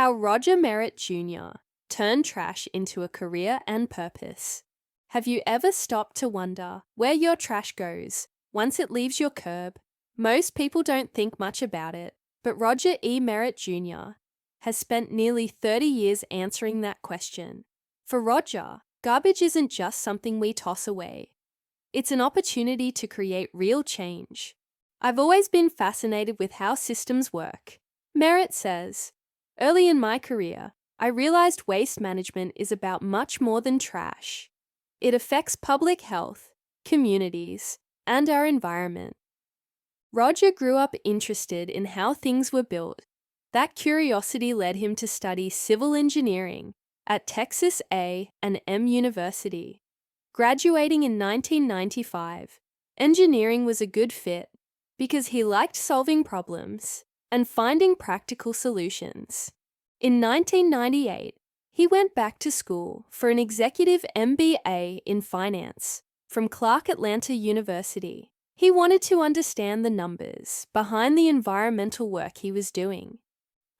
How Roger Merritt Jr. turned trash into a career and purpose. Have you ever stopped to wonder where your trash goes once it leaves your curb? Most people don't think much about it, but Roger E. Merritt Jr. has spent nearly 30 years answering that question. For Roger, garbage isn't just something we toss away. It's an opportunity to create real change. I've always been fascinated with how systems work. Merritt says, "Early in my career, I realized waste management is about much more than trash. It affects public health, communities, and our environment." Roger grew up interested in how things were built. That curiosity led him to study civil engineering at Texas A&M University. Graduating in 1995, engineering was a good fit because he liked solving problems and finding practical solutions. In 1998, he went back to school for an executive MBA in finance from Clark Atlanta University. He wanted to understand the numbers behind the environmental work he was doing.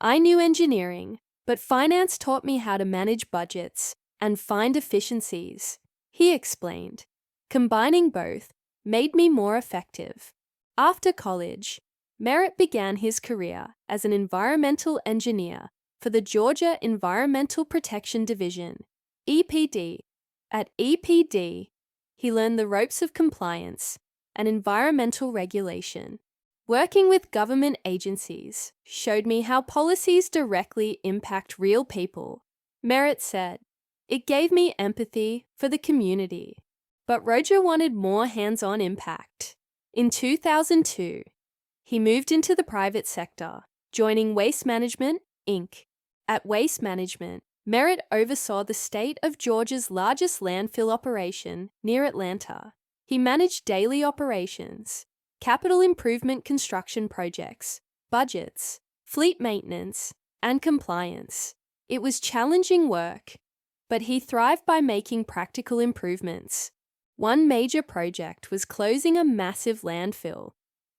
"I knew engineering, but finance taught me how to manage budgets and find efficiencies," he explained. "Combining both made me more effective." After college, Merritt began his career as an environmental engineer for the Georgia Environmental Protection Division, EPD. At EPD, he learned the ropes of compliance and environmental regulation. "Working with government agencies showed me how policies directly impact real people," Merritt said. "It gave me empathy for the community." But Roger wanted more hands-on impact. In 2002, he moved into the private sector, joining Waste Management, Inc. At Waste Management, Merritt oversaw the state of Georgia's largest landfill operation near Atlanta. He managed daily operations, capital improvement construction projects, budgets, fleet maintenance, and compliance. It was challenging work, but he thrived by making practical improvements. One major project was closing a massive landfill,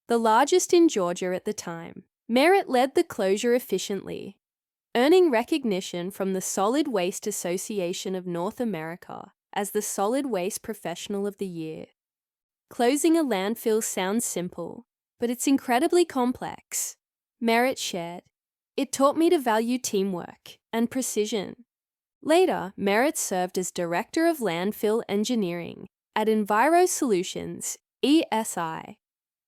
the largest in Georgia at the time. Merritt led the closure efficiently, earning recognition from the Solid Waste Association of North America as the Solid Waste Professional of the Year. Closing a landfill sounds simple, but it's incredibly complex, Merritt shared. "It taught me to value teamwork and precision." Later, Merritt served as Director of Landfill Engineering at Enviro Solutions, ESI.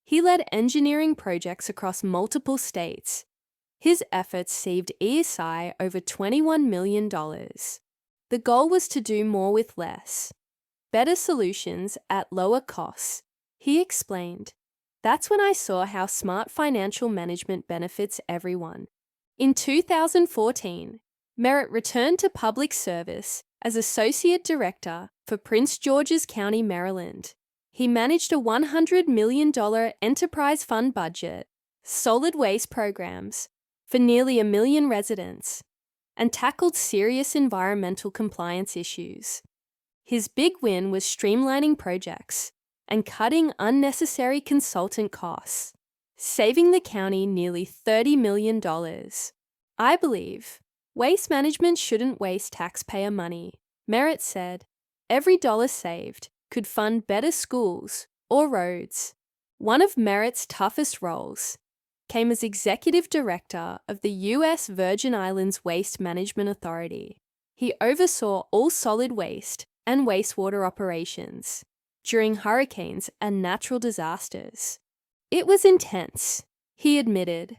He led engineering projects across multiple states. His efforts saved ESI over $21 million. The goal was to do more with less. Better solutions at lower costs, he explained. "That's when I saw how smart financial management benefits everyone." In 2014, Merritt returned to public service as Associate Director for Prince George's County, Maryland. He managed a $100 million enterprise fund budget, solid waste programs for nearly 1 million residents, and tackled serious environmental compliance issues. His big win was streamlining projects and cutting unnecessary consultant costs, saving the county nearly $30 million. "I believe waste management shouldn't waste taxpayer money," Merritt said. "Every dollar saved could fund better schools or roads." One of Merritt's toughest roles came as Executive Director of the U.S. Virgin Islands Waste Management Authority. He oversaw all solid waste and wastewater operations during hurricanes and natural disasters. "It was intense," he admitted.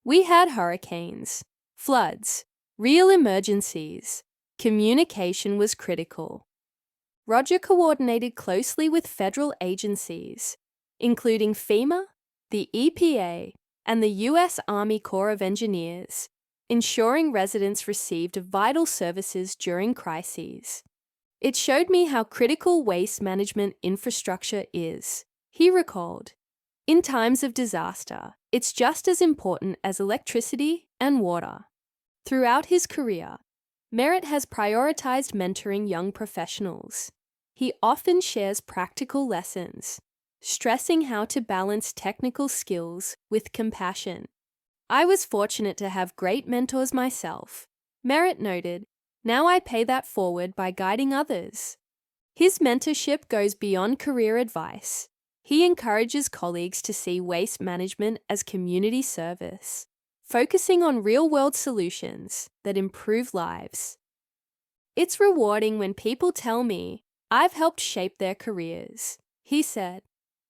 "We had hurricanes, floods, real emergencies. Communication was critical." Roger coordinated closely with federal agencies, including FEMA, the EPA, and the U.S. Army Corps of Engineers, ensuring residents received vital services during crises. "It showed me how critical waste management infrastructure is," he recalled. "In times of disaster, it's just as important as electricity and water." Throughout his career, Merritt has prioritized mentoring young professionals. He often shares practical lessons, stressing how to balance technical skills with compassion. I was fortunate to have great mentors myself. Merritt noted, now I pay that forward by guiding others. His mentorship goes beyond career advice. He encourages colleagues to see waste management as community service, focusing on real-world solutions that improve lives. It's rewarding when people tell me I've helped shape their careers, he said.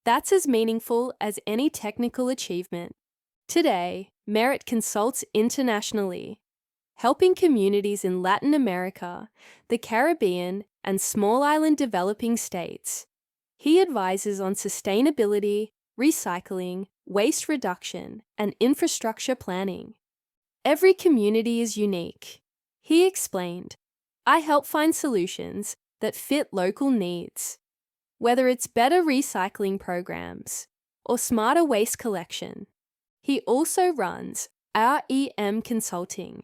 That's as meaningful as any technical achievement. Today, Merritt consults internationally, helping communities in Latin America, the Caribbean, and small island developing states. He advises on sustainability, recycling, waste reduction, and infrastructure planning. Every community is unique. He explained, I help find solutions that fit local needs. Whether it's better recycling programs or smarter waste collection. He also runs REM Consulting,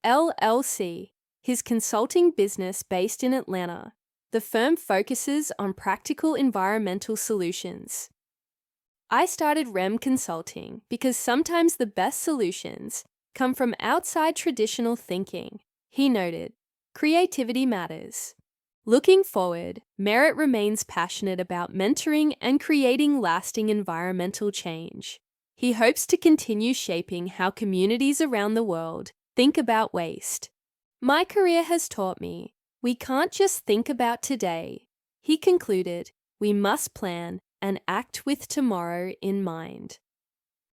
LLC, his consulting business based in Atlanta. The firm focuses on practical environmental solutions. I started REM Consulting because sometimes the best solutions come from outside traditional thinking. He noted, creativity matters. Looking forward, Merritt remains passionate about mentoring and creating lasting environmental change. He hopes to continue shaping how communities around the world think about waste. My career has taught me we can't just think about today. He concluded, we must plan and act with tomorrow in mind.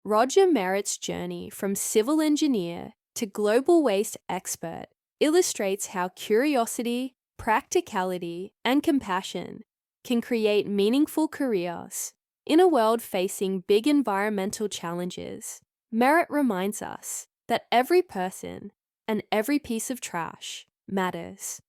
Roger Merritt's journey from civil engineer to global waste expert illustrates how curiosity, practicality, and compassion can create meaningful careers. In a world facing big environmental challenges, Merritt reminds us that every person and every piece of trash matters.